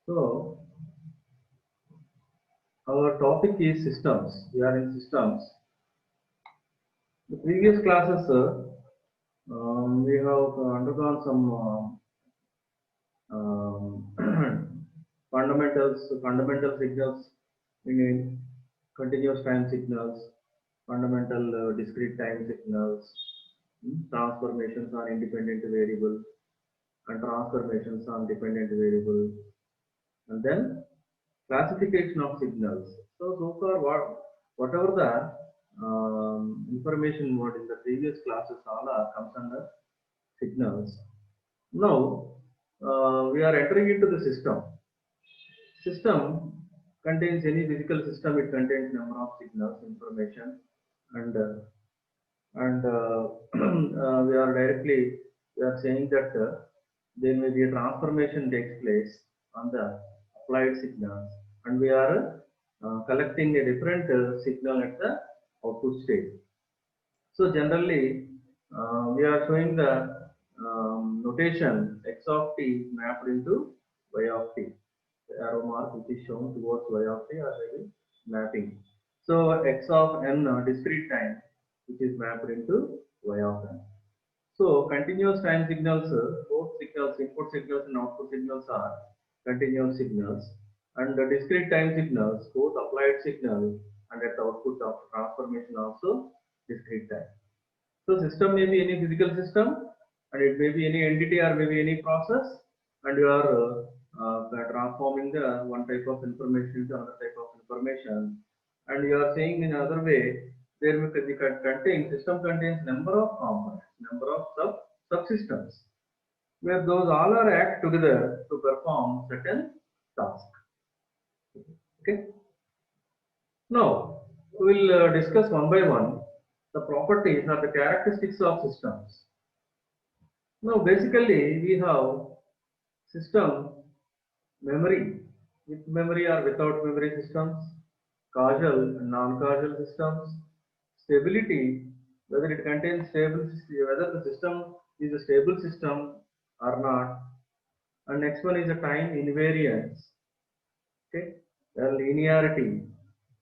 So our topic is systems. We are in systems. The previous classes, we have undergone some fundamental signals, meaning continuous time signals, fundamental discrete time signals, transformations on independent variable, and transformations on dependent variable, and then classification of signals. So far, whatever the information what in the previous classes all are comes under signals. Now we are entering into the system. System contains any physical system. It contains number of signals, information, and we are directly we are saying that there may be a transformation takes place on the applied signals, and we are collecting a different signal at the output stage. So generally, we are showing the notation x of t mapped into y of t. The arrow mark which is shown towards y of t are maybe mapping. So x of n discrete time which is mapped into y of n. So continuous time signals, both signals, input signals and output signals are continuous signals, and the discrete time signals, both applied signal and at the output of transformation also discrete time. So system may be any physical system, and it may be any entity or maybe any process, and you are transforming the one type of information to another type of information, and you are saying in another way, there will contain system contains number of components, number of subsystems, where those all are act together to perform certain task. Okay. Now we will discuss one by one the properties or the characteristics of systems. Now, basically, we have system memory with memory or without memory systems, causal and non-causal systems, stability, whether it contains stable, whether the system is a stable system or not, and next one is a time invariance. Okay, linearity.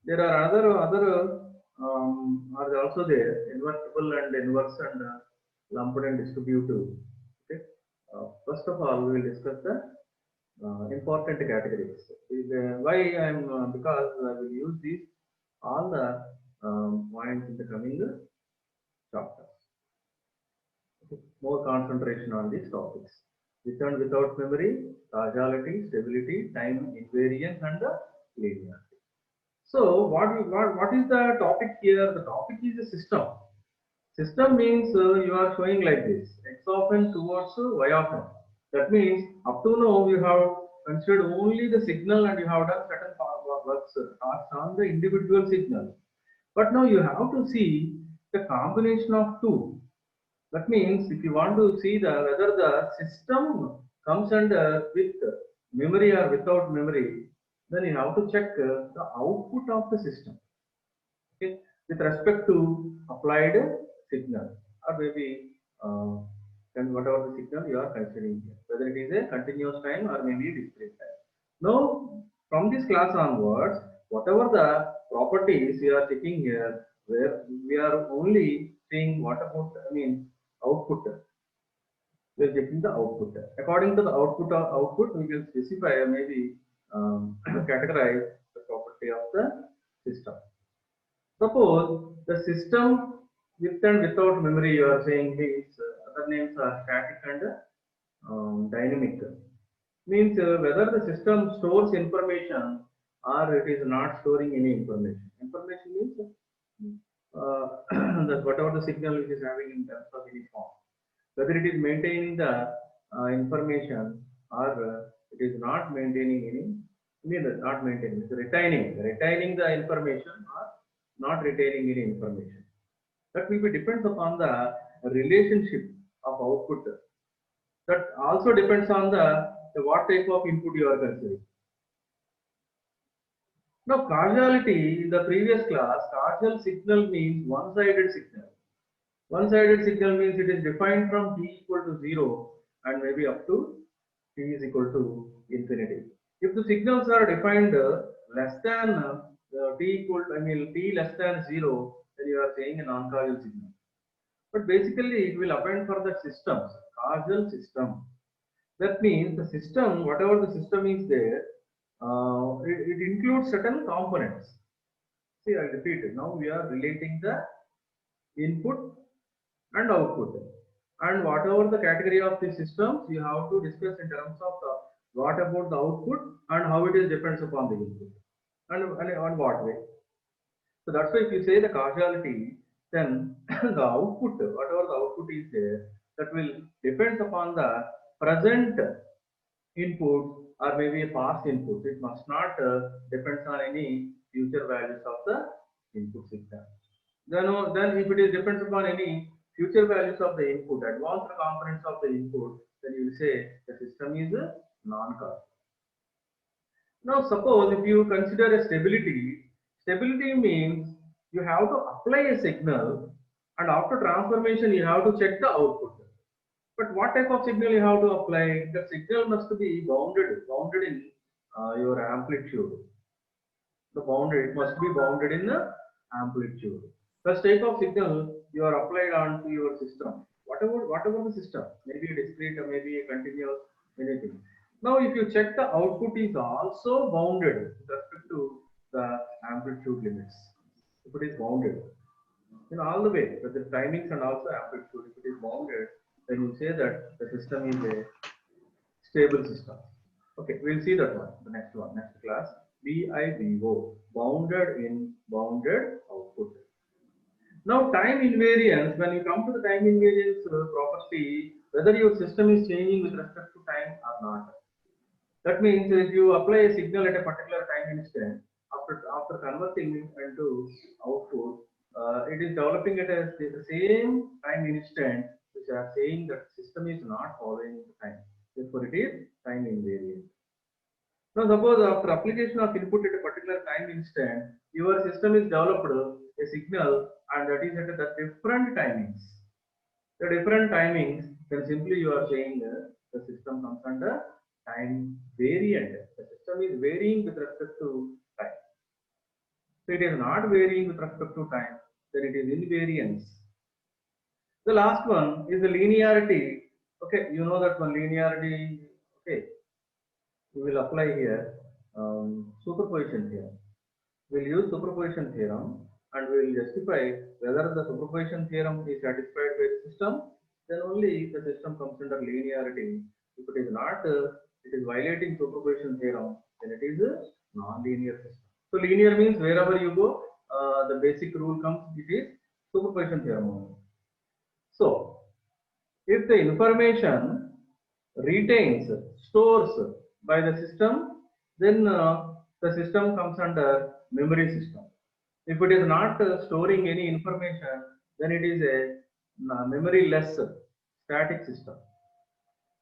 There are other are also there, invertible and inverse and lumped and distributive. Okay. First of all, we will discuss the important categories. Why I am because I will use these all the points in the coming chapters. Okay. More concentration on these topics. With and without memory, causality, stability, time invariance, and the linearity. So, what is the topic here? The topic is a system. System means you are showing like this x of n towards y of n. That means up to now you have considered only the signal and you have done certain works tasks on the individual signal. But now you have to see the combination of two. That means if you want to see the whether the system comes under with memory or without memory, then you have to check the output of the system. Okay, with respect to applied signal or maybe then whatever the signal you are considering here, whether it is a continuous time or maybe discrete time. Now, from this class onwards, whatever the properties you are checking here, where we are only seeing what about output. We are checking the output. According to the output, we will specify or maybe categorize the property of the system. Suppose the system with and without memory, you are saying these other names are static and dynamic. Means whether the system stores information or it is not storing any information. Information means that whatever the signal which is having in terms of any form. Whether it is maintaining the information or it is not maintaining any, not maintaining, it's retaining the information or not retaining any information. That will be depends upon the relationship of output. That also depends on the what type of input you are considering. Now, causality in the previous class, causal signal means one-sided signal. One-sided signal means it is defined from t equal to 0 and maybe up to t is equal to infinity. If the signals are defined less than t equal, I mean t less than 0, then you are saying a non-causal signal. But basically it will append for the systems, causal system. That means the system, whatever the system is there, it includes certain components. See, I repeat it. Now we are relating the input and output. And whatever the category of the systems, you have to discuss in terms of the, what about the output and how it is depends upon the input and on what way. So that's why if you say the causality, then the output, whatever the output is there, that will depends upon the present input or maybe a past input. It must not depends on any future values of the input signal. Then if it is depends upon any future values of the input, advanced components of the input, then you will say the system is non-causal. Now suppose if you consider a stability, stability means you have to apply a signal and after transformation you have to check the output. But what type of signal you have to apply? The signal must be bounded in your amplitude. The bounded, it must be bounded in the amplitude. First type of signal you are applied onto your system. Whatever the system, maybe a discrete or maybe a continuous, anything. Now if you check the output is also bounded with respect to the amplitude limits. If it is bounded, in all the way, with the timings and also amplitude, if it is bounded, then you say that the system is a stable system. Okay, we'll see that one, the next one, next class. BIBO, bounded in, bounded output. Now time invariance, when you come to the time invariance property, whether your system is changing with respect to time or not. That means if you apply a signal at a particular time instant, after converting into output, it is developing at the same time instant, which are saying that system is not following the time. Therefore, it is time invariant. Now, suppose after application of input at a particular time instant, your system is developed a signal and that is at the different timings. The different timings, then simply you are saying the system comes under time variant. The system is varying with respect to time. So it is not varying with respect to time, then it is invariance. The last one is the linearity. Okay, you know that one linearity. Okay, we will apply here superposition theorem. We'll use superposition theorem and we will justify whether the superposition theorem is satisfied by the system, then only the system comes under linearity. If it is not, it is violating superposition theorem, then it is a non-linear system. So linear means wherever you go, the basic rule comes, it is superposition theorem only. So if the information retains, stores by the system, then the system comes under memory system. If it is not storing any information, then it is a memory less static system.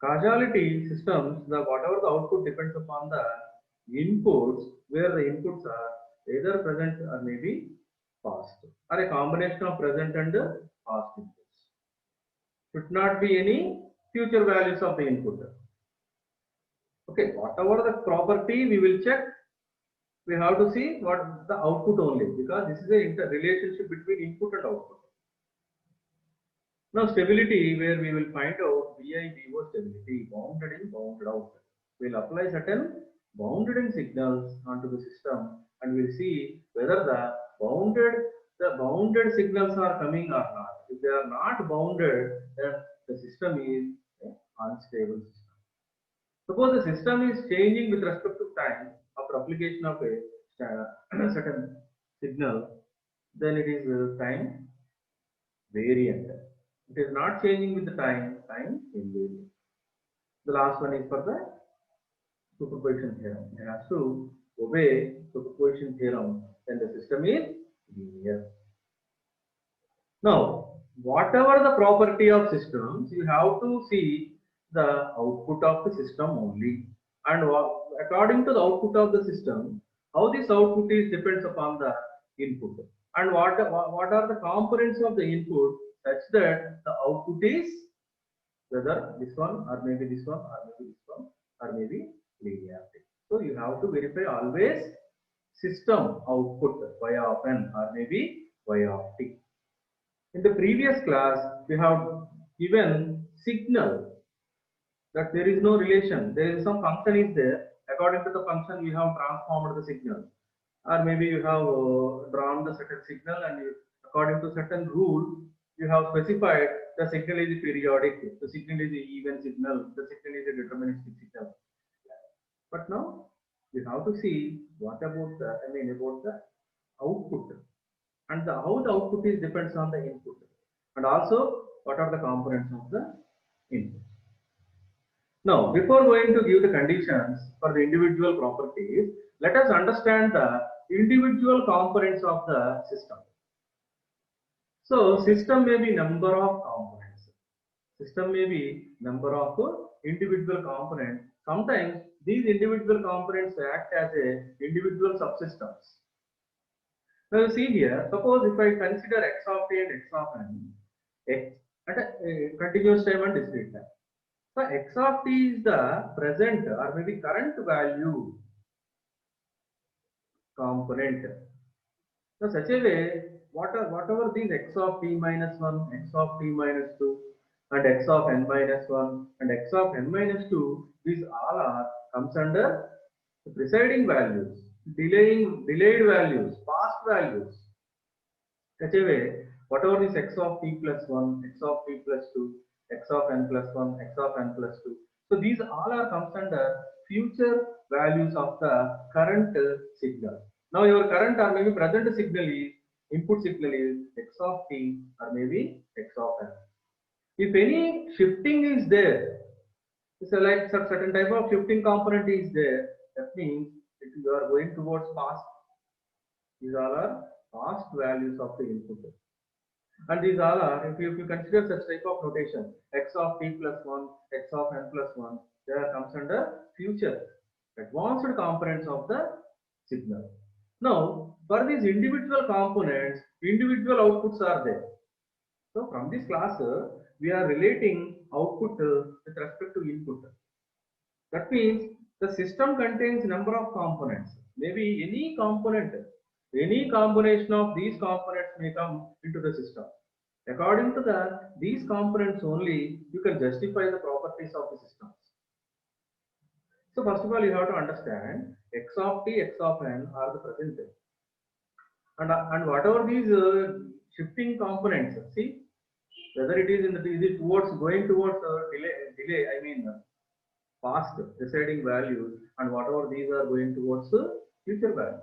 Causality systems, the whatever the output depends upon the inputs, where the inputs are either present or maybe past, or a combination of present and past inputs. Should not be any future values of the input. Okay, whatever the property we will check, we have to see what the output only, because this is a relationship between input and output. Now stability, where we will find out BIBO stability, bounded in, bounded out. We will apply certain bounded in signals onto the system and we will see whether the bounded signals are coming or not. If they are not bounded, then the system is an unstable system. Suppose the system is changing with respect to time after application of a certain signal, then it is time variant. It is not changing with the time invariant. The last one is for the superposition theorem. It has to obey superposition theorem, then the system is linear. Now, whatever the property of systems, you have to see the output of the system only. And according to the output of the system, how this output is depends upon the input. And what are the components of the input such that the output is whether this one or maybe this one or maybe this one or maybe linearity. So you have to verify always system output y of n or maybe y of t. In the previous class, we have given signal that there is no relation. There is some function is there. According to the function, we have transformed the signal, or maybe you have drawn the certain signal, and according to certain rule, you have specified the signal is periodic, the signal is even signal, the signal is a deterministic signal. But now we have to see what about the about the output, and how the output is depends on the input, and also what are the components of the input. Now, before going to give the conditions for the individual properties, let us understand the individual components of the system. So, system may be number of components. System may be number of individual components. Sometimes these individual components act as a individual subsystems. Now, you see here, suppose if I consider x of t and x of n, x at a continuous time and discrete time. So x of t is the present or maybe current value component. So such a way, whatever these x of t minus 1, x of t minus 2, and x of n minus 1 and x of n minus 2, these all are comes under the preceding values, delayed values, past values. Such a way, whatever is x of t plus 1, x of t plus 2, x of n plus 1, x of n plus 2. So these all are comes under future values of the current signal. Now your current or maybe present signal is, input signal is x of t or maybe x of n. If any shifting is there, so like certain type of shifting component is there, that means if you are going towards past, these all are past values of the input. And these all are, if you consider such type of notation, x of t plus 1, x of n plus 1, there comes under future advanced components of the signal. Now, for these individual components, individual outputs are there. So, from this class, we are relating output with respect to input. That means the system contains number of components. Maybe any component, any combination of these components may come into the system. According to these components only, you can justify the properties of the systems. So first of all, you have to understand x of t, x of n are the present. And whatever these shifting components, see, whether it is towards going towards delay, I mean past deciding values, and whatever these are going towards future values.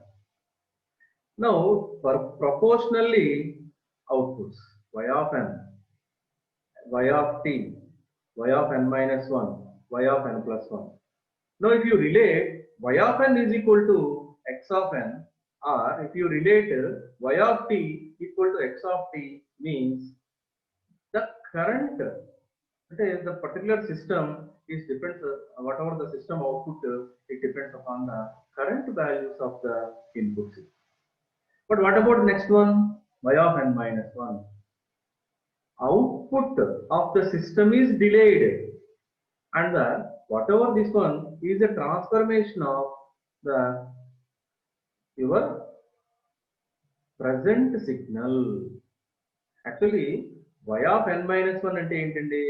Now, proportionally outputs y of n, y of t, y of n minus 1, y of n plus 1. Now, if you relate y of n is equal to x of n, or if you relate y of t equal to x of t, means the current, the particular system is depends, whatever the system output, it depends upon the current values of the input. But what about the next one? Y of n minus 1. Output of the system is delayed, and whatever this one is a transformation of your present signal. Actually, y of n minus 1 అంటే ఏంటండి?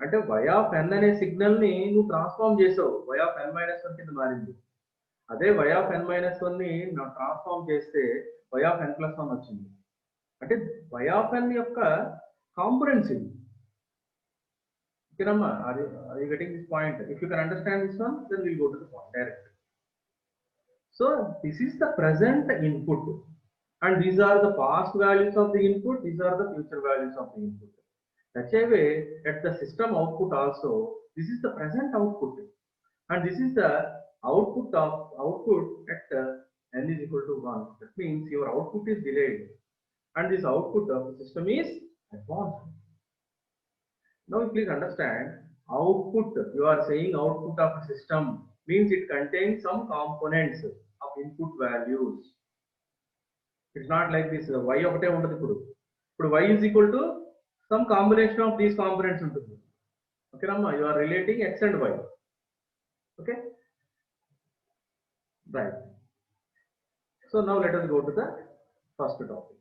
అంటే y of n అనే signal ని నువ్వు transform చేసావు, y of n minus 1 కింద మారింది. అదే y of n minus 1 ని ట్రాన్స్ఫార్మ్ చేస్తే y of n plus 1 వచ్చింది. అంటే y of n యొక్క కాంపోనెంట్స్ ఇది. ఓకేనమ్మా, are you getting this point? If you can understand this one, then we'll go to the point direct. So this is the present input, and these are the past values of the input, these are the future values of the input. Such a way, at the system output also, this is the present output, and this is the output at n is equal to 1. That means your output is delayed, and this output of the system is advanced. Now please understand, output, you are saying output of a system means it contains some components of input values. It's not like this y ఒకటే ఉండదు. ఇప్పుడు y is equal to some combination of these components ఉంటుంది. Okay, Ramma, you are relating x and y. Okay. Right. So now let us go to the first topic.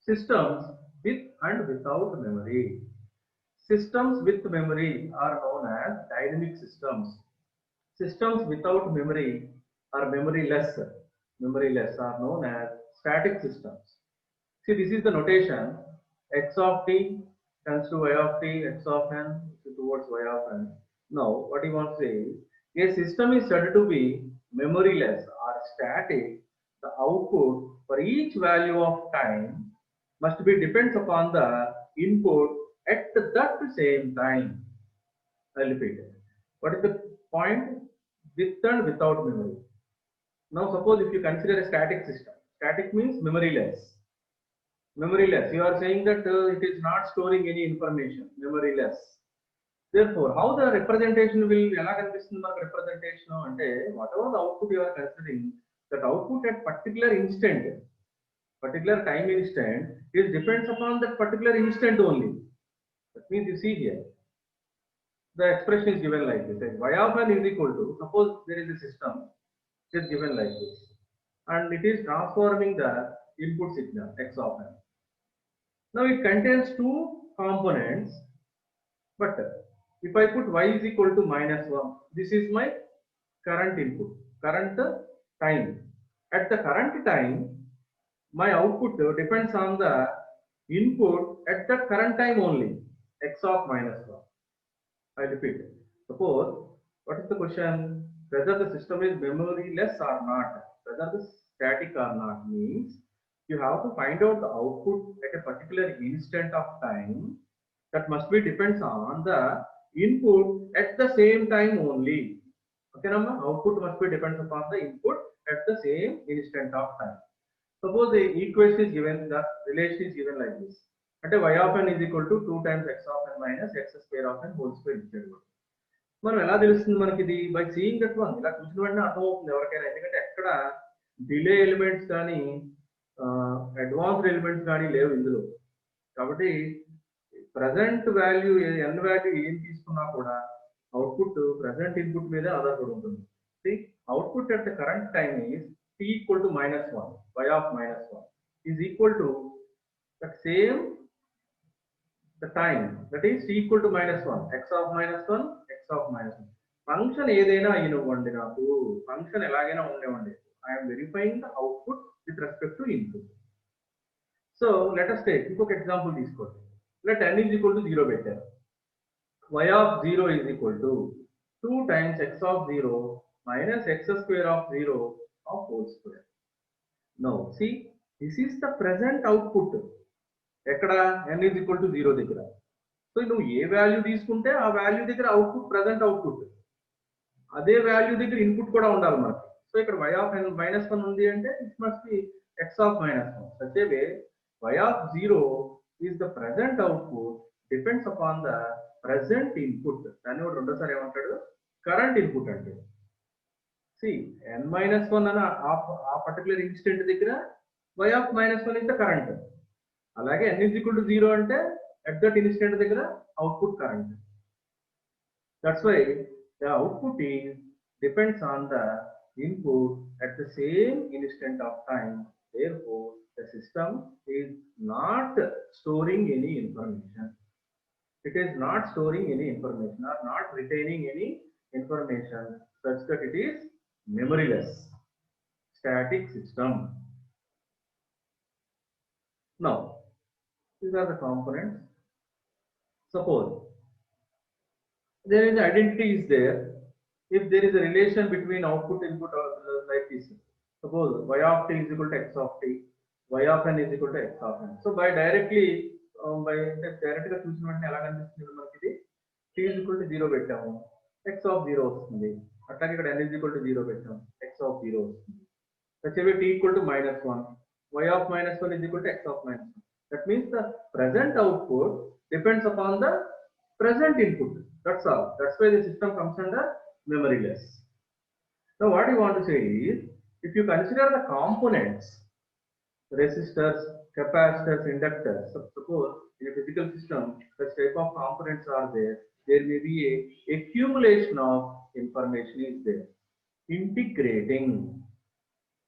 Systems with and without memory. Systems with memory are known as dynamic systems. Systems without memory or memoryless, memoryless are known as static systems. See, this is the notation. X of t tends to y of t, x of n towards y of n. Now, what you want to say is, a system is said to be memoryless or static. The output for each value of time must be depends upon the input at that same time. I'll repeat it. What is the point? With and without memory. Now, suppose if you consider a static system, static means memoryless. Memoryless. You are saying that it is not storing any information. Memoryless. Therefore, how the representation will ఎలా కనిపిస్తుంది మనకు representation అంటే whatever the output you are considering, that output at particular instant, particular time instant, it depends upon that particular instant only. That means you see here, the expression is given like this: y of n is equal to, suppose there is a system, it is given like this, and it is transforming the input signal x of n. Now it contains two components, but if I put y is equal to -1, this is my current input, current time. At the current time, my output depends on the input at the current time only, x of -1. I repeat. Suppose, what is the question? Whether the system is memoryless or not, whether the static or not, means you have to find out the output at a particular instant of time. That must be depends on the input at the same time only. Okay, Nama? Output must be depends upon the input at the same instant of time. Suppose the equation is given, the relation is given like this. అంటే y of n is equal to 2 times x of n minus x square of n whole square ఇచ్చాడు. మనం ఎలా తెలుస్తుంది మనకి ఇది? By seeing that one. ఇలా చూసిన వెంటనే అర్థమవుతుంది ఎవరికైనా, ఎందుకంటే ఎక్కడ డిలే ఎలిమెంట్స్ కానీ అడ్వాన్స్డ్ ఎలిమెంట్స్ కానీ లేవు ఇందులో. కాబట్టి ప్రజెంట్ వాల్యూ ఎన్ వాల్యూ ఏం తీసుకున్నా కూడా అవుట్పుట్ ప్రజెంట్ ఇన్పుట్ మీద ఆధారపడి ఉంటుంది. Output at the current time is t equal to -1, y of -1 is equal to the same the time, that is t equal to -1, x of -1, x of -1. Function ఏదైనా అయినవ్వండి, నాకు function ఎలాగైనా ఉండేవండి, I'm verifying the output with respect to input. So let us take ఇంకొక example తీసుకోండి. let n is equal to 0 పెట్టారు. y of 0 is equal to 2 times x of 0 minus x square of 0 of whole square. Now see, this is the present output. ఎక్కడ n is equal to 0 దగ్గర. So నువ్వు ఏ value తీసుకుంటే ఆ value దగ్గర output present output, అదే value దగ్గర input కూడా ఉండాలి మనకి. సో ఇక్కడ y of n -1 ఉంది అంటే it must be x of -1. such a way y of 0 is the present output depends upon the present input. దాన్ని కూడా రెండోసారి ఏమంటాడు? కరెంట్ ఇన్పుట్ అంటే. See, n-1 అన్న ఆ పర్టికులర్ ఇన్స్టెంట్ దగ్గర y of -1 is the current. అలాగే n is equal to 0 అంటే at that instant దగ్గర output current. That's why the output is depends on the input at the same instant of time. Therefore, the system is not storing any information. It is not storing any information or not retaining any information such that it is memoryless static system. Now, these are the components. Suppose there is identity is there. If there is a relation between output input or like this, suppose y of t is equal to x of t, y of n is equal to x of n. So by directly గా చూసిన వెంటనే ఎలా కనిపిస్తుంది మనకి? ఇది t is equal to 0 పెట్టాము, x of 0 వస్తుంది. అట్లాగే ఇక్కడ n is equal to 0 పెట్టాము, x of 0 వస్తుంది. such a way t equal to -1, y of -1 is equal to x of -1. That means the present output depends upon the present input. That's all. That's why the system comes under memoryless. Now what you want to say is, if you consider the components, resistors, capacitors, inductors, suppose in a physical system such type of components are there, there may be a accumulation of information is there. integrating.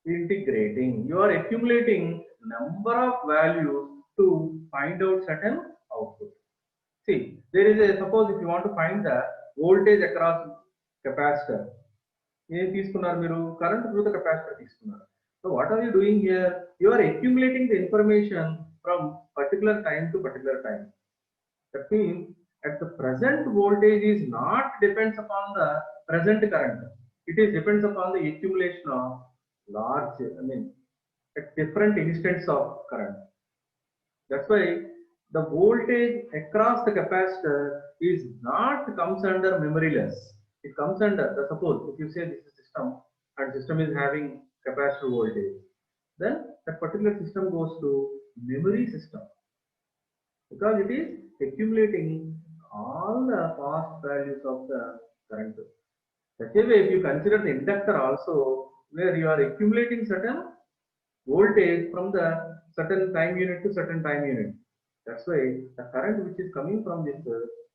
You are accumulating number of values to find out certain output. See, there is a, suppose if you want to find the voltage across capacitor, current through the capacitor. So what are you doing here? You are accumulating the information from particular time to particular time. That means at the present voltage is not depends upon the present current. It is depends upon the accumulation of large, at different instants of current. That's why the voltage across the capacitor is not comes under memoryless. It comes under the, suppose if you say this is system and system is having capacitor voltage, then that particular system goes to memory system because it is accumulating all the past values of the current. Such a way, if you consider the inductor also, where you are accumulating certain voltage from the certain time unit to certain time unit. That's why the current which is coming from this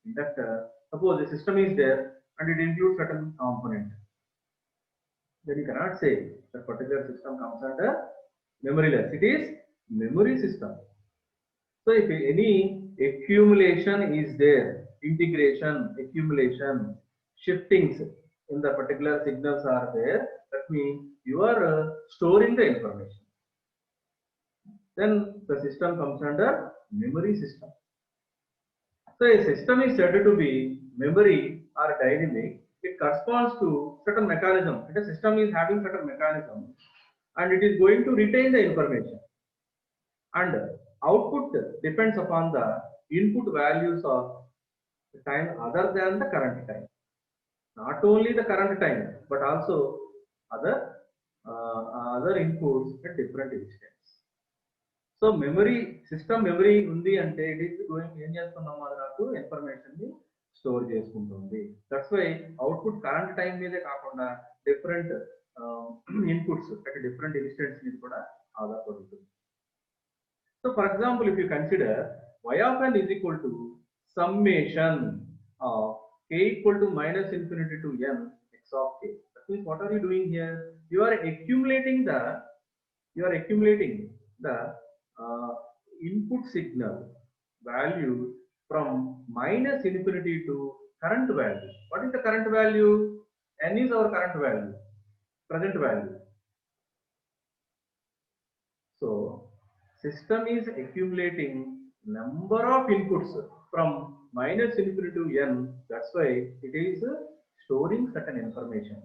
inductor, suppose the system is there and it includes certain component, then you cannot say that particular system comes under memoryless. It is memory system. So if any accumulation is there, integration, accumulation, shiftings in the particular signals are there, that means you are storing the information. Then the system comes under memory system. So a system is said to be memory or dynamic. It corresponds to certain mechanism. If a system is having certain mechanism and it is going to retain the information. And output depends upon the input values of the time other than the current time. Not only the current time, but also other inputs at different instants. So memory system memory ఉంది అంటే it is going ఏం చేస్తున్నాం అది నాకు information ని store చేసుకుంటుంది. That's why output current time మీదే కాకుండా డిఫరెంట్ ఇన్పుట్స్ అంటే డిఫరెంట్ ఇన్స్టెంట్స్ మీద కూడా ఆధారపడుతుంది. So for example if you consider y of n is equal to summation of k equal to minus infinity to n x of k. That means what are you doing here? You are accumulating the input signal value from minus infinity to current value. What is the current value? N is our current value, present value. So system is accumulating number of inputs from minus infinity to n. That's why it is storing certain information.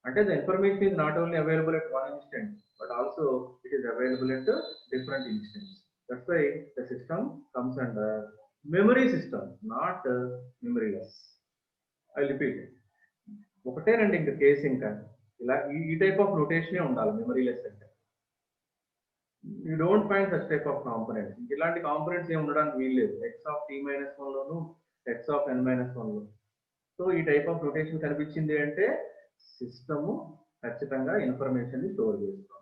And the information is not only available at one instant, but also it is available at different instants. That's why the system comes under memory system, not memoryless. I'll repeat it. ఒకటే రండి ఇంకా case ఇంకా ఇలా ఈ type of నోటేషనే ఉండాలి memoryless అంటే. You don't find such type of components. ఇలాంటి components ఏమి ఉండడానికి వీల్లేదు x of t-1 loan x of n-1 లో. సో ఈ టైప్ ఆఫ్ నోటేషన్ కనిపించింది అంటే సిస్టమ్ ఖచ్చితంగా ఇన్ఫర్మేషన్ ని స్టోర్ చేస్తుంది.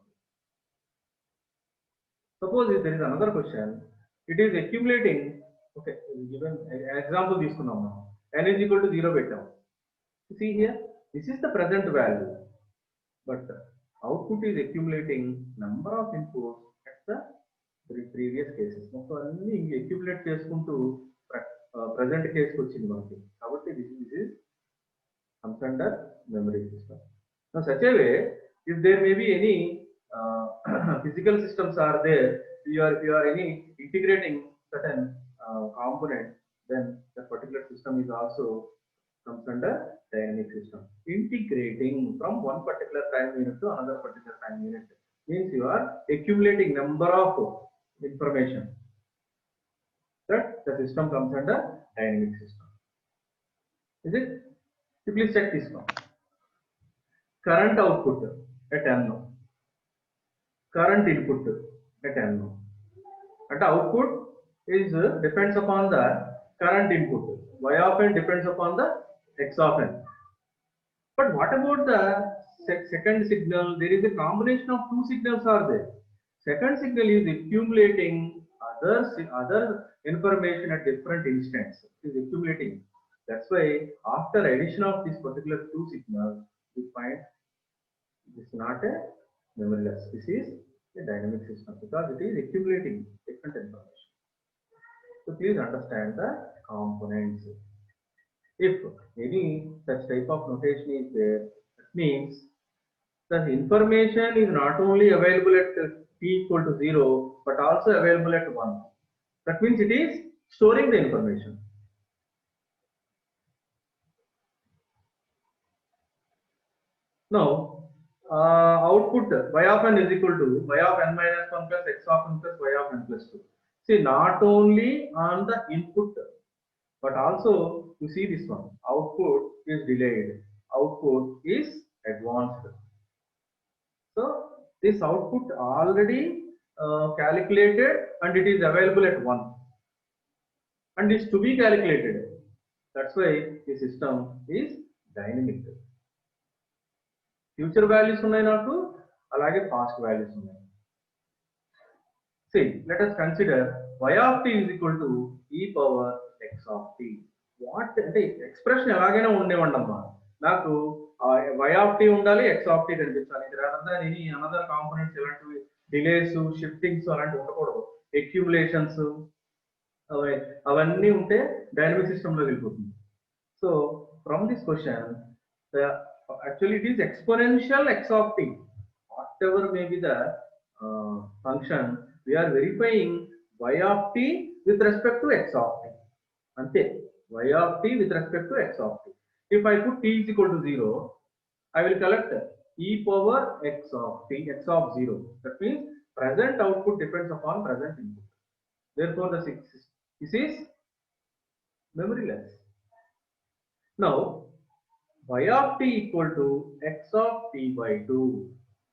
Suppose if there is another question, it is accumulating. Okay, given example తీసుకున్నాం మనం n is equal to 0 పెట్టాం. See here, this is the present value, but output is accumulating number of inputs at the previous cases. మొత్తం అన్ని accumulate చేసుకుంటూ present case కి వచ్చింది మనకి. కాబట్టి this is comes under memory system. Now such a way, if there may be any physical systems are there, if you are any integrating certain component, then that particular system is also comes under dynamic system. Integrating from one particular time unit to another particular time unit means you are accumulating number of information. That the system comes under dynamic system. Is it? You please check this one. Current output at n, current input at n, and output is depends upon the current input. Y of n depends upon the x of n. But what about the second signal? There is a combination of two signals are there. Second signal is accumulating other information at different instants. It is accumulating. That's why after addition of this particular two signals, we find This is not a memoryless. This is a dynamic system because it is accumulating different information. So please understand the components. If any such type of notation is there, that means the information is not only available at t equal to 0, but also available at 1. That means it is storing the information. Now, output y of n is equal to y of n minus 1 plus x of n plus y of n plus 2. See, not only on the input, but also you see this one. Output is delayed. Output is advanced. So this output already calculated and it is available at 1 and is to be calculated. That's why the system is dynamic. Future values ఉన్నాయి నాకు అలాగే past values ఉన్నాయి. See, let us consider y of t is equal to e power x of t. What అంటే expression ఎలాగైనా ఉండేవండమ్మా, నాకు y of t ఉండాలి, x of t కనిపించాలి. ఇది అనదర్ కాంపోనెంట్స్ ఇలాంటివి డిలేస్ షిఫ్టింగ్స్ అలాంటివి ఉండకూడదు. అక్యుములేషన్స్ అవన్నీ ఉంటే డైనమిక్ సిస్టమ్ లో వెళ్ళిపోతుంది. So from this question actually it is exponential x of t. Whatever may be the function, we are verifying y of t with respect to x of t. Ante y of t with respect to x of t. If I put t is equal to 0, I will collect e power x of t, x of 0. That means present output depends upon present input. Therefore, this is memoryless. Now, y of t equal to x of t by 2.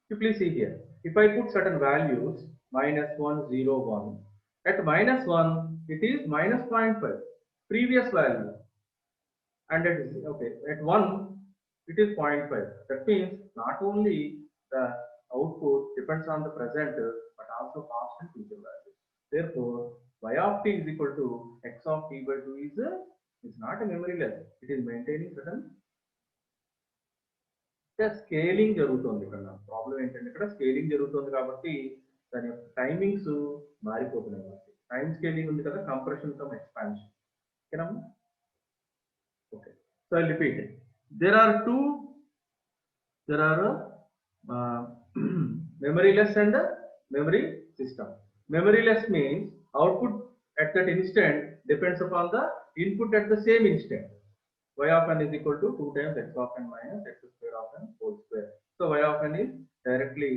You please see here. If I put certain values minus 1, 0, 1. At minus 1, it is minus 0.5. Previous value. And at 1, it is 0.5. That means not only the output depends on the present, but also past and future values. Therefore, y of t is equal to x of t by 2 is not a memoryless. It is maintaining certain scaling జరుగుతుంది. ఇక్కడ problem ఏంటంటే ఇక్కడ scaling జరుగుతుంది కాబట్టి దాని యొక్క timings మారిపోతున్నాయి. కాబట్టి టైం స్కేలింగ్ ఉంది కదా, కంప్రెషన్ కమ్ ఎక్స్పాన్షన్. ఓకేనా? Okay, so I repeat. There are memoryless and memory system. Memoryless means output at that instant depends upon the input at the same instant. Y of n is equal to 2 times x of n minus x square of n whole square. So y of n is directly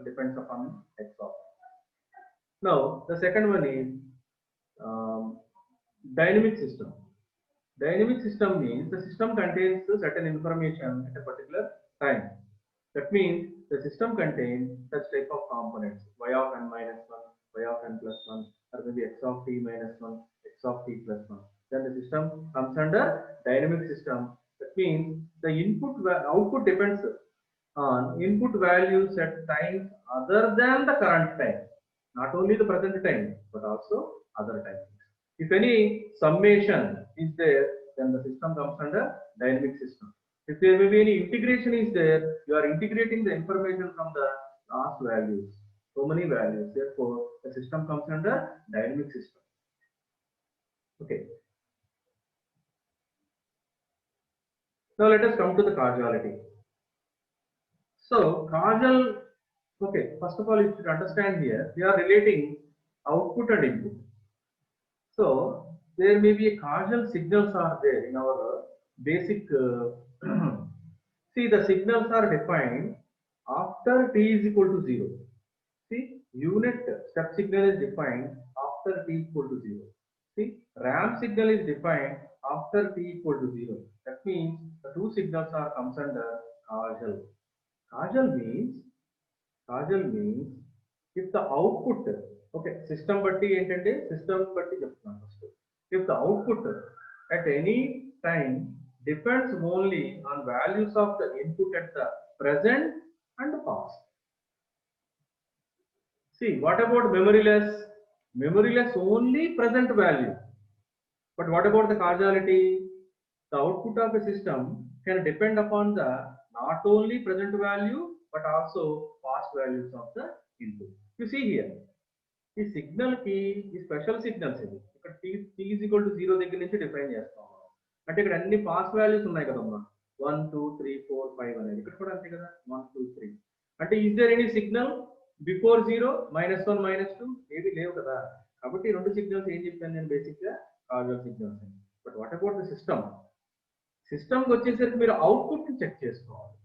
depends upon x of n. Now the second one is dynamic system. Dynamic system means the system contains certain information at a particular time. That means the system contains such type of components: y of n minus 1, y of n plus 1, or maybe x of t minus 1, x of t plus 1. Then the system comes under dynamic system. That means the output depends on input values at times other than the current time. Not only the present time, but also other times. If any summation is there, then the system comes under dynamic system. If there may be any integration is there, you are integrating the information from the last values, so many values. Therefore, the system comes under dynamic system. Okay. Now let us come to the causality. So causal, okay, first of all you should understand here, we are relating output and input. So there may be a causal signals are there in our basic see, the signals are defined after t is equal to 0. See, unit step signal is defined after t equal to 0. See, ramp signal is defined after t equal to 0. That means the two signals are comes under causal. Causal means if the output, okay, system batti entante system batti cheptunna first. If the output at any time depends only on values of the input at the present and the past. See, what about memoryless? Memoryless only present value. But what about the causality? The output of a system can depend upon the not only present value but also past values of the input. You see here, ఈ signal కి ఈ special signals ఇది ఇక్కడ t is equal to 0 దగ్గర నుంచి define చేస్తాం మనం. అంటే ఇక్కడ అన్ని పాస్ వాల్యూస్ ఉన్నాయి కదమ్మా, 1 2 3 4 5 అనేది ఇక్కడ కూడా అంతే కదా, 1 2 3. అంటే is there any signal before 0 -1 -2 ఏది లేవు కదా. కాబట్టి ఈ రెండు సిగ్నల్స్ ఏం చెప్పాను నేను, బేసిక్ గా కాజల్ సిగ్నల్స్ అని. But what about the system? సిస్టమ్కి వచ్చేసరికి మీరు అవుట్పుట్ చెక్ చేసుకోవాలి.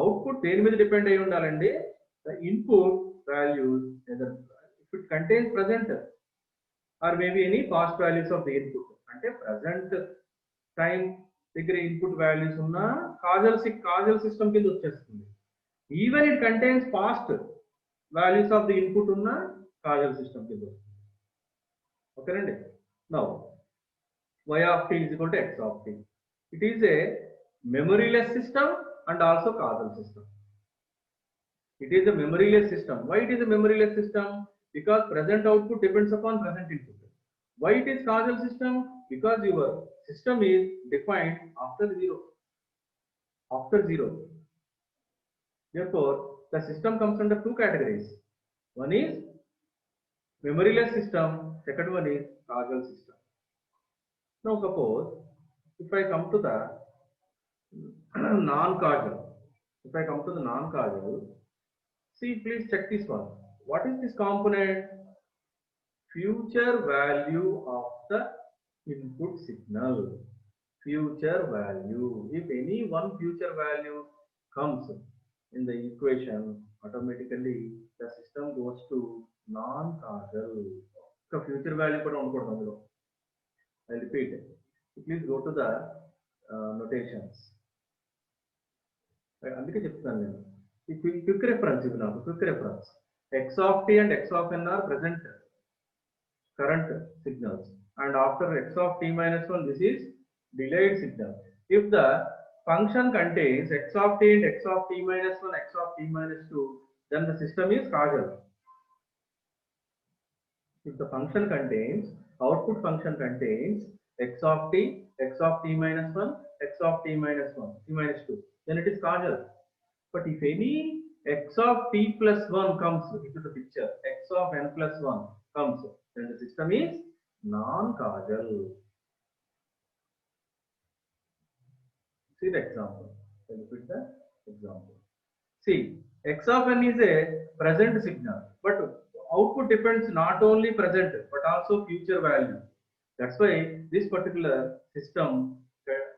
అవుట్పుట్ దేని మీద డిపెండ్ అయి ఉండాలండి? The input values, if it contains present or maybe any past values of the input. అంటే present time దగ్గర ఇన్పుట్ వాల్యూస్ ఉన్న కాజల్ సిస్టమ్ కింద వచ్చేస్తుంది. Even it contains past values of the input ఉన్న కాజల్ సిస్టమ్ కింద వస్తుంది. ఓకేనండి. Now y of t is equal to x of t. It is a memoryless system and also causal system. It is a memoryless system. Why it is a memoryless system? Because present output depends upon present input. Why it is causal system? Because your system is defined after 0. After 0. Therefore, the system comes under two categories. One is memoryless system. Second one is causal system. Now suppose if I come to the non-causal. If I come to the non-causal, see, please check this one. What is this component? Future value of the input signal. Future value. If any one future value comes in the equation, automatically the system goes to non-causal. So future value kuda undukodu అందులో. I repeat. Please go to the notations. అందుకే చెప్తాను నేను. ఈ quick reference ఇది నాకు, quick reference. x of t and x of n are present current signals, and after x of t minus 1 this is delayed signal. If the function contains x of t and x of t minus 1, x of t minus 2, then the system is causal. If the function contains, output function contains x of t minus 1, x of t minus 1, t minus 2, then it is causal. But if any x of t plus 1 comes into the picture, x of n plus 1 comes, then the system is non-causal. See the example. Let me put the example. See, x of n is a present signal, but output depends not only present but also future value. That's why this particular system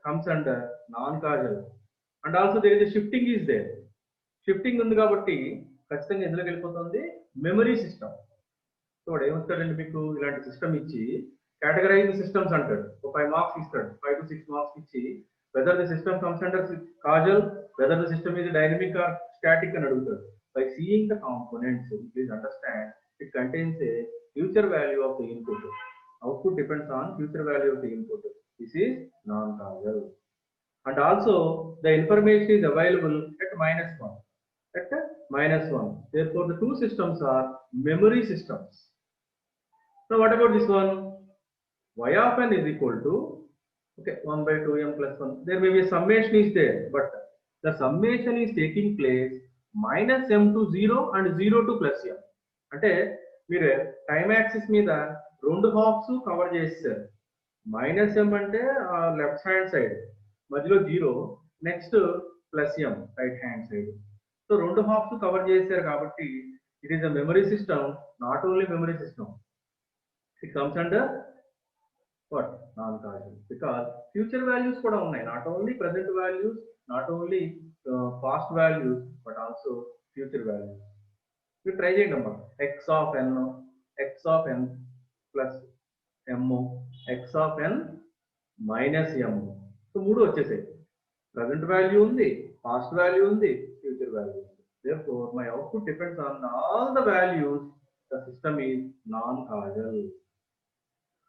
comes under non-causal. And also there is a shifting is there. Shifting ఉంది కాబట్టి ఖచ్చితంగా ఎందులోకి వెళ్ళిపోతుంది, memory system. So వాడు ఏమవుతాడండి, మీకు ఇలాంటి system ఇచ్చి categorise systems అంటాడు, 5 marks ఇస్తాడు, 5 to 6 మార్క్స్ ఇచ్చి whether the system comes under causal, whether the system is dynamic or static అని అడుగుతాడు. By seeing the components please understand it contains a future value of the input. Output depends on future value of the input. This is non causal. And also the information is available at -1. At -1. Therefore, the two systems are memory systems. Now, what about this one? Y of n is equal to 1 by 2m plus 1. There may be a summation is there, but the summation is taking place -m to 0 and 0 to +m. అంటే మీరు time axis మీద రెండు halves cover చేస్తారు. -m అంటే left hand side, మధ్యలో 0, next +m right hand side. So రెండు halves cover చేశారు కాబట్టి it is a memory system. Not only memory system, it comes under what, non causal. Because future values కూడా ఉన్నాయి, not only present values, not only past values, but also future values. మీరు try చేయండి అమ్మా. X of n plus m, x of n minus M. So మూడు వచ్చేసాయి. present value ఉంది, past value ఉంది, future value ఉంది. Therefore, my output depends on all the values. The system is non-causal.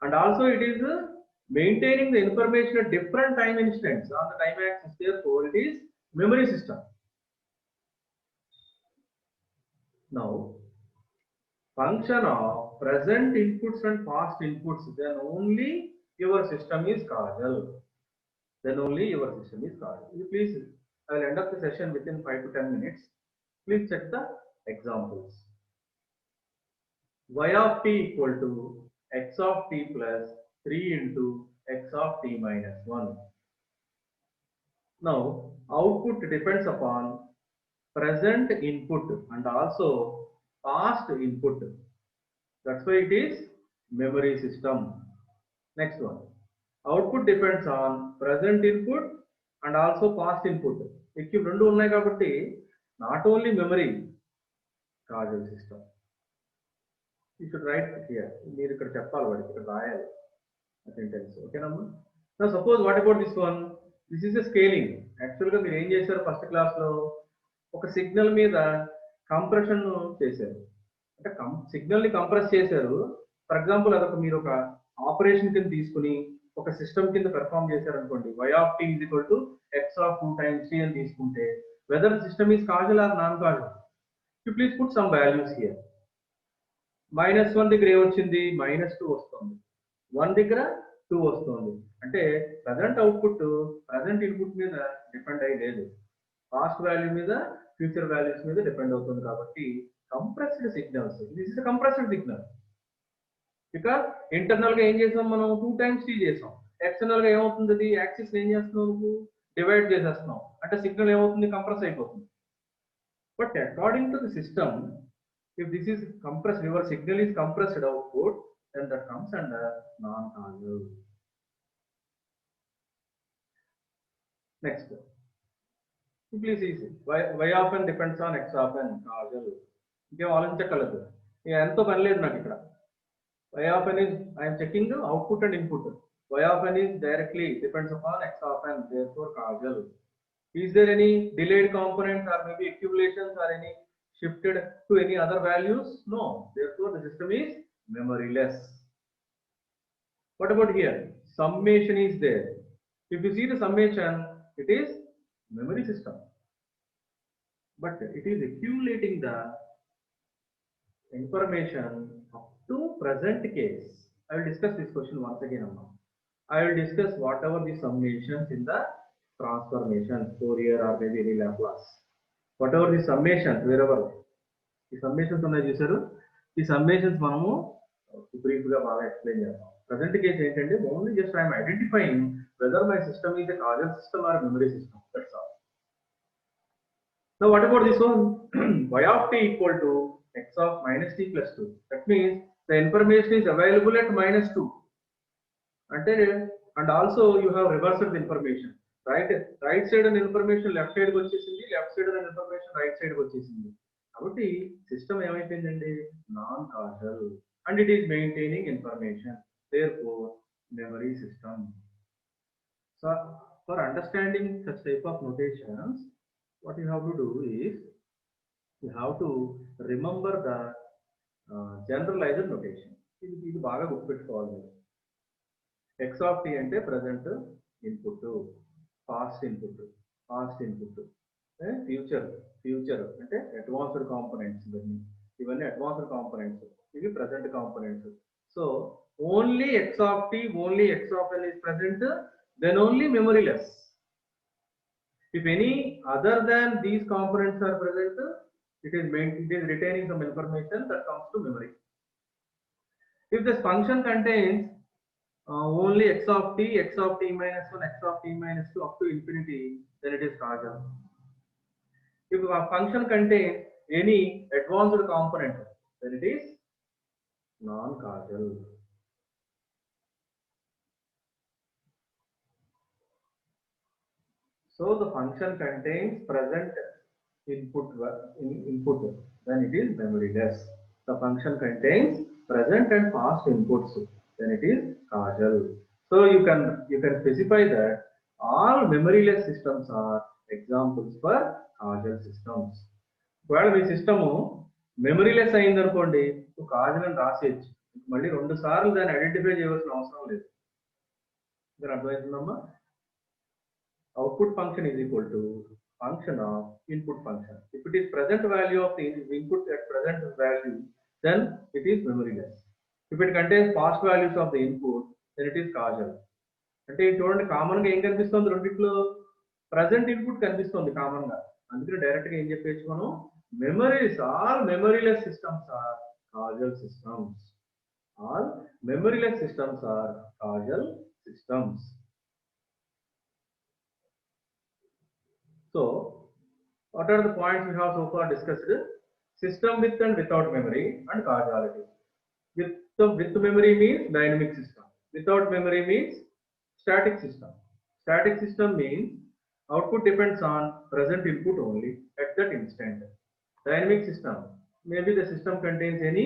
And also it is maintaining the information at different time instants on the time axis. Therefore, it is memory system. Now, function of present inputs and past inputs, then only your system is causal. Then only your system is causal. Please, I will end up the session within 5 to 10 minutes. Please check the examples. Y of t equal to x of t plus 3 into x of t minus 1. Now, output depends upon present input and also past input. That's why it is memory system. Next one. Output depends on present input and also past input. If రెండు ఉన్నాయి కాబట్టి not only memory, causal system. You should write here. మీరు ఇక్కడ చెప్పాలి వాడికి ఇక్కడ రాయాలి sentence. Okay number. Now suppose what about this one? This is a scaling. Actually గా మీరు ఏం చేశారు ఫస్ట్ క్లాస్ లో ఒక సిగ్నల్ మీద కంప్రెషన్ చేశారు. అంటే సిగ్నల్ ని కంప్రెస్ చేశారు. ఫర్ ఎగ్జాంపుల్ అదొక మీరు ఒక ఆపరేషన్ కింద తీసుకుని ఒక సిస్టమ్ కింద పెర్ఫామ్ చేశారు అనుకోండి. y of t is equal to x of 2 times t అని తీసుకుంటే whether the system is causal or non causal. You please put some values here. -1 దగ్గర ఏమొచ్చింది, -2 వస్తుంది. 1 దగ్గర 2 వస్తుంది. అంటే ప్రజెంట్ అవుట్పుట్ ప్రజెంట్ ఇన్పుట్ మీద డిపెండ్ అయ్యి లేదు, పాస్ట్ వాల్యూ మీద ఫ్యూచర్ వాల్యూస్ మీద డిపెండ్ అవుతుంది. కాబట్టి compressed signals, this is compressed signal. Because internal గా ఏం చేసాం మనం 2 times t చేసాం. ఎక్స్టర్నల్ గా ఏమవుతుంది, అది యాక్సిస్ ఏం చేస్తున్నావు నువ్వు డివైడ్ చేసేస్తున్నావు. అంటే సిగ్నల్ ఏమవుతుంది, కంప్రెస్ అయిపోతుంది. But according to the system, if this is compressed, your signal is compressed output, then that comes under non-causal. Next, please easy. Y of n depends on x of n, causal. ఇంకేం ఆలోచించక్కర్లేదు, ఇక ఎంతో పని లేదు నాకు ఇక్కడ. Y of n is, I am checking the output and input. Y of n is directly depends upon x of n, therefore causal. Is there any delayed components or maybe accumulations or any shifted to any other values? No. Therefore, the system is memoryless. What about here? Summation is there. If you see the summation, it is memory system. But it is accumulating the information up to present case. I will discuss this question once again now. I will discuss whatever the summations in the transformation, Fourier or maybe any Laplace. Whatever the summations, wherever ఈ సమ్మేషన్స్ ఉన్నాయి చూసారు, ఈ సమ్మేషన్స్ మనము brief గా బాగా explain చేస్తాం. Present case ఏంటంటే only just I'm identifying whether my system is a causal system or memory system. That's all. Now what about this one? y of t equal to x of minus t plus 2. That means the information is available at -2. అంటే and also you have reversed the information. Right side అనే information left side కి వచ్చేసింది, left side అనే information right side కి వచ్చేసింది. కాబట్టి system ఏమైపోయిందండి, non causal, and it is maintaining information, therefore memory system. So for understanding such type of notations, what you have to do is you have to remember the generalized notation. ఇది బాగా గుర్తుపెట్టుకోవాలి. x of t అంటే present input, past input, future అంటే advanced components, ఇవన్నీ advanced components, ఇవి present components. So only x of t, only x of n is present, then only memoryless. If any other than these components are present, it is retaining some information that comes to memory. If this function contains only x of t minus 1, x of t minus 2 up to infinity, then it is causal. If a function contains any advanced component, then it is non-causal. So the function contains present input, then it is memoryless. The function contains present and past inputs, then it is causal. So you can specify that all memoryless systems are examples for causal systems. ఒకవేళ మీ system memoryless అయింది అనుకోండి, కాజల్ అని రాసేయచ్చు, మళ్ళీ 2 సార్లు దాన్ని identify చేయవలసిన అవసరం లేదు. ఇక్కడ అర్థమవుతుందమ్మా? Output function is equal to function of input function. If it is present value of the input at present value, then it is memoryless. If it contains past values of the input, then it is causal. అంటే చూడండి, common గా ఏం కనిపిస్తుంది, రెండిట్లో present input కనిపిస్తుంది common గా. అందుకని direct గా ఏం చెప్పేసి మనం memories, all memoryless systems are causal systems. All memoryless systems are causal systems. So, what are the points we have so far discussed? System with and without memory and causality. With memory means dynamic system. Without memory means static system. Static system means output depends on present input only at that instant. Dynamic system, maybe the system contains any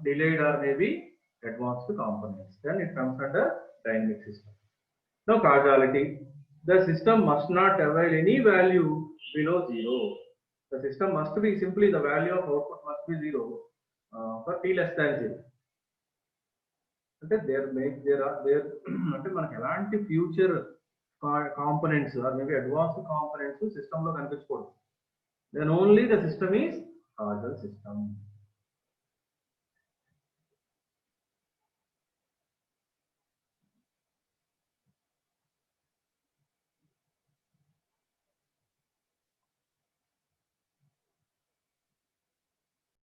delayed or maybe advanced components. Then it comes under dynamic system. Now causality. The system must not avail any value below 0. The system must be simply the value of output must be 0 for t less than 0. అంటే there అంటే మనకి ఎలాంటి future components or maybe advanced components system లో కనిపించకూడదు. Then only the system is causal system.